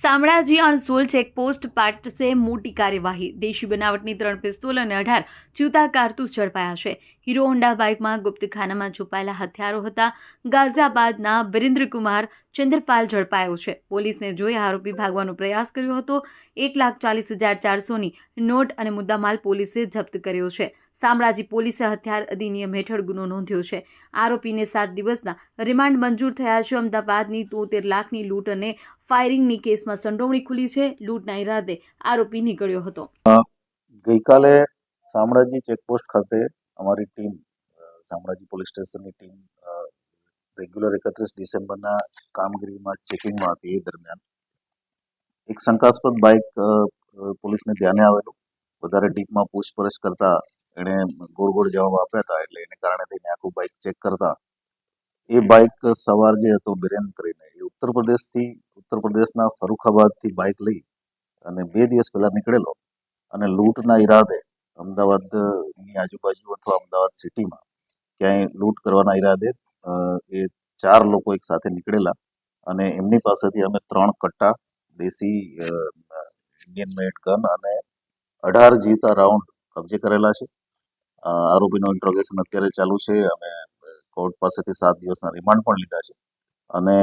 Shamlaji અણસોલ checkpost પાસે મોટી કાર્યવાહી। દેશી બનાવટની 3 પિસ્તોલ અને 18 ચૂતા કારતૂસ ઝડપાયા છે। હીરો હોન્ડા બાઇકમાં ગુપ્તખાનામાં છુપાયેલા હથિયારો હતા। ગાઝિયાબાદના વિરેન્દ્રકુમાર ચંદ્રપાલ ઝડપાયો છે। પોલીસને જોઈ આરોપી ભાગવાનો પ્રયાસ કર્યો હતો। 1,40,400ની નોટ અને મુદ્દામાલ પોલીસે જપ્ત કર્યો છે। શામળાજી પોલીસે હથિયાર અધિનિયમ હેઠળ ગુનો નોંધ્યો છે। આરોપીને 7 દિવસના રિમાન્ડ મંજૂર થયા છે। અમદાવાદની 73 લાખની લૂંટ અને ફાયરિંગની કેસમાં સંડોવણી ખુલી છે। લૂંટના ઈરાદે આરોપી નીકળ્યો હતો। ગઈકાલે શામળાજી ચેકપોસ્ટ ખાતે અમારી ટીમ શામળાજી પોલીસ સ્ટેશનની ટીમ રેગ્યુલર 31 ડિસેમ્બરના કામગીરીમાં ચેકિંગમાં હતી। એ દરમિયાન એક શંકાસ્પદ બાઇક પોલીસને ધ્યાને આવેલું। વધારે ડીપમાં પૂછપરછ કરતા એણે ગોળ ગોળ જવાબ આપ્યા હતા, એટલે એને કારણે થઈને આખું બાઇક ચેક કરતા એ બાઇક સવાર જે હતો બિરેન કરીને એ ઉત્તર પ્રદેશના ફરુખાબાદથી બાઇક લઈ અને 2 દિવસ પહેલા નીકળેલો અને લૂંટના ઈરાદે અમદાવાદની આજુબાજુ અથવા અમદાવાદ સિટીમાં ક્યાંય લૂંટ કરવાના ઈરાદે એ 4 લોકો એક સાથે નીકળેલા અને એમની પાસેથી અમે 3 કટ્ટા દેશી ઇન્ડિયન મેડ ગન અને 18 જીવતા રાઉન્ડ કબજે કરેલા છે। આરોપીનો ઇન્ટ્રોગેશન અત્યારે ચાલુ છે। અમે કોર્ટ પાસેથી 7 દિવસના રિમાન્ડ પણ લીધા છે અને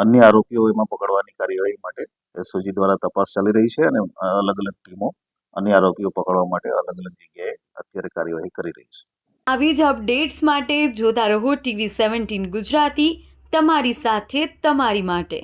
અન્ય આરોપીઓ એમાં પકડવાની કાર્યવાહી માટે એસઓજી દ્વારા તપાસ ચાલી રહી છે અને અલગ અલગ ટીમો અન્ય આરોપીઓ પકડવા માટે અલગ અલગ જગ્યાએ અત્યારે કાર્યવાહી કરી રહી છે। આવી જ અપડેટ્સ માટે જોતા રહો TV 17 ગુજરાતી, તમારી સાથે તમારી માટે।